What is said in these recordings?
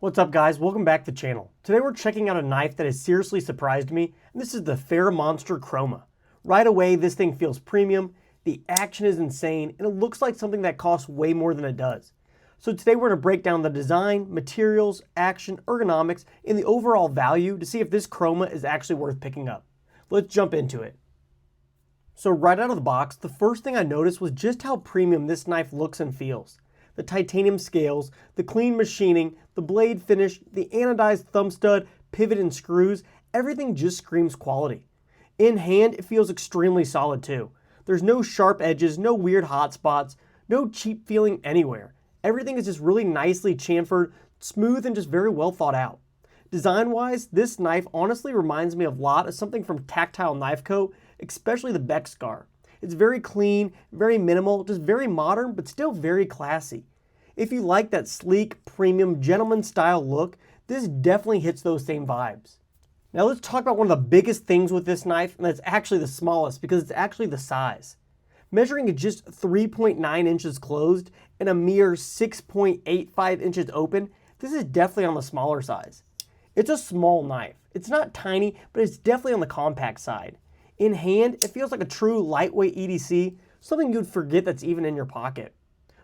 What's up guys, welcome back to the channel. Today we're checking out a knife that has seriously surprised me, and this is the Ferramonster Kroma. Right away this thing feels premium, the action is insane, and it looks like something that costs way more than it does. So today we're going to break down the design, materials, action, ergonomics, and the overall value to see if this Kroma is actually worth picking up. Let's jump into it. So right out of the box, the first thing I noticed was just how premium this knife looks and feels. The titanium scales, the clean machining, the blade finish, the anodized thumb stud, pivot and screws, everything just screams quality. In hand, it feels extremely solid too. There's no sharp edges, no weird hot spots, no cheap feeling anywhere. Everything is just really nicely chamfered, smooth, and just very well thought out. Design-wise, this knife honestly reminds me a lot of something from Tactile Knife Co., especially the Beck Scar. It's very clean, very minimal, just very modern, but still very classy. If you like that sleek, premium, gentleman style look, this definitely hits those same vibes. Now let's talk about one of the biggest things with this knife, and that's actually the smallest because it's actually the size. Measuring at just 3.9 inches closed and a mere 6.85 inches open, this is definitely on the smaller size. It's a small knife. It's not tiny, but it's definitely on the compact side. In hand, it feels like a true lightweight EDC, something you'd forget that's even in your pocket.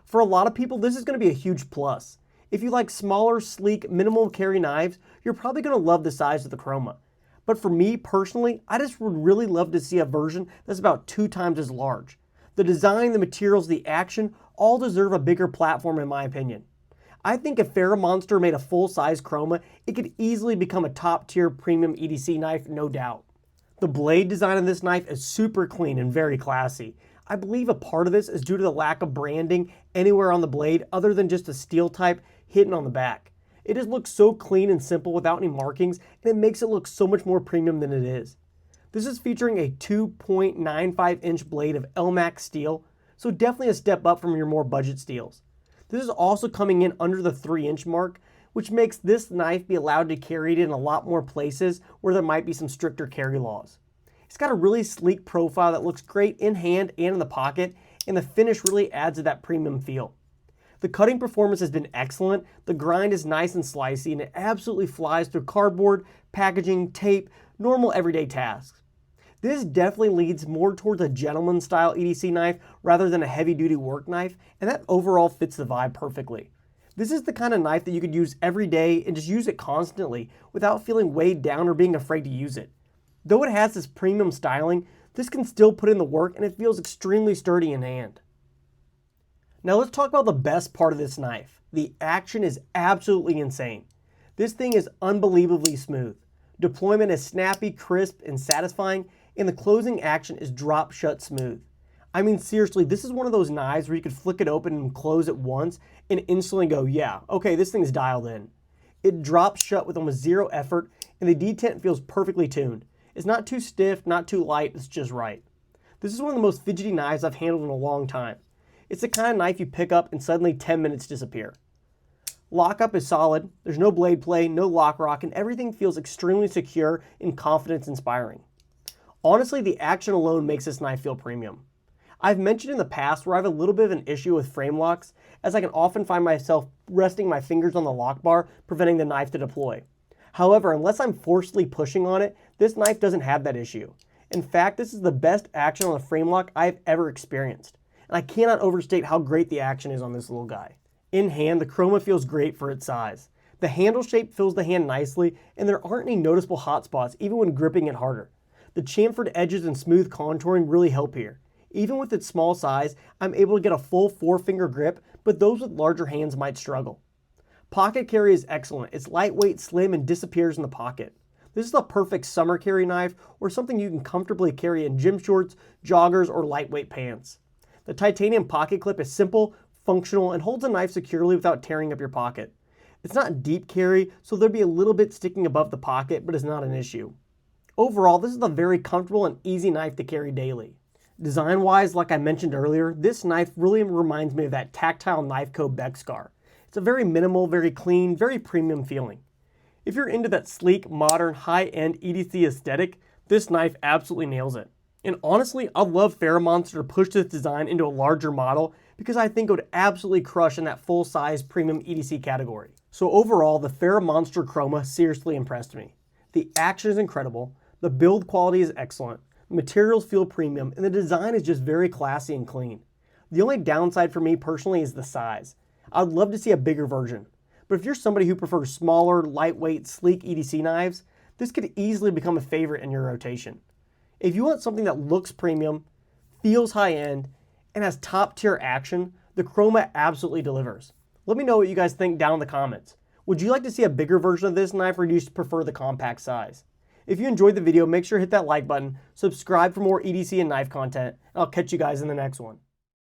For a lot of people, this is going to be a huge plus. If you like smaller, sleek, minimal carry knives, you're probably going to love the size of the Kroma. But for me personally, I just would really love to see a version that's about 2 times as large. The design, the materials, the action, all deserve a bigger platform in my opinion. I think if Ferramonster made a full-size Kroma, it could easily become a top-tier premium EDC knife, no doubt. The blade design of this knife is super clean and very classy. I believe a part of this is due to the lack of branding anywhere on the blade other than just a steel type hidden on the back. It just looks so clean and simple without any markings, and it makes it look so much more premium than it is. This is featuring a 2.95 inch blade of LMAX steel, so definitely a step up from your more budget steels. This is also coming in under the 3 inch mark, which makes this knife be allowed to carry it in a lot more places where there might be some stricter carry laws. It's got a really sleek profile that looks great in hand and in the pocket, and the finish really adds to that premium feel. The cutting performance has been excellent, the grind is nice and slicey, and it absolutely flies through cardboard, packaging, tape, normal everyday tasks. This definitely leads more towards a gentleman style EDC knife rather than a heavy duty work knife, and that overall fits the vibe perfectly. This is the kind of knife that you could use every day and just use it constantly without feeling weighed down or being afraid to use it. Though it has this premium styling, this can still put in the work and it feels extremely sturdy in hand. Now let's talk about the best part of this knife. The action is absolutely insane. This thing is unbelievably smooth. Deployment is snappy, crisp, and satisfying, and the closing action is drop shut smooth. I mean seriously, this is one of those knives where you could flick it open and close it once and instantly go, yeah, okay, this thing's dialed in. It drops shut with almost zero effort and the detent feels perfectly tuned. It's not too stiff, not too light, it's just right. This is one of the most fidgety knives I've handled in a long time. It's the kind of knife you pick up and suddenly 10 minutes disappear. Lockup is solid, there's no blade play, no lock rock, and everything feels extremely secure and confidence inspiring. Honestly, the action alone makes this knife feel premium. I've mentioned in the past where I have a little bit of an issue with frame locks, as I can often find myself resting my fingers on the lock bar, preventing the knife to deploy. However, unless I'm forcefully pushing on it, this knife doesn't have that issue. In fact, this is the best action on a frame lock I've ever experienced, and I cannot overstate how great the action is on this little guy. In hand, the Kroma feels great for its size. The handle shape fills the hand nicely, and there aren't any noticeable hot spots even when gripping it harder. The chamfered edges and smooth contouring really help here. Even with its small size, I'm able to get a full 4-finger grip, but those with larger hands might struggle. Pocket carry is excellent. It's lightweight, slim, and disappears in the pocket. This is the perfect summer carry knife or something you can comfortably carry in gym shorts, joggers, or lightweight pants. The titanium pocket clip is simple, functional, and holds a knife securely without tearing up your pocket. It's not deep carry, so there'll be a little bit sticking above the pocket, but it's not an issue. Overall, this is a very comfortable and easy knife to carry daily. Design-wise, like I mentioned earlier, this knife really reminds me of that Tactile Knife Co. Beck Scar. It's a very minimal, very clean, very premium feeling. If you're into that sleek, modern, high-end EDC aesthetic, this knife absolutely nails it. And honestly, I'd love Ferramonster to push this design into a larger model because I think it would absolutely crush in that full-size premium EDC category. So overall, the Ferramonster Kroma seriously impressed me. The action is incredible, the build quality is excellent, the materials feel premium, and the design is just very classy and clean. The only downside for me personally is the size. I would love to see a bigger version, but if you're somebody who prefers smaller, lightweight, sleek EDC knives, this could easily become a favorite in your rotation. If you want something that looks premium, feels high-end, and has top-tier action, the Kroma absolutely delivers. Let me know what you guys think down in the comments. Would you like to see a bigger version of this knife, or do you prefer the compact size? If you enjoyed the video, make sure to hit that like button, subscribe for more EDC and knife content, and I'll catch you guys in the next one.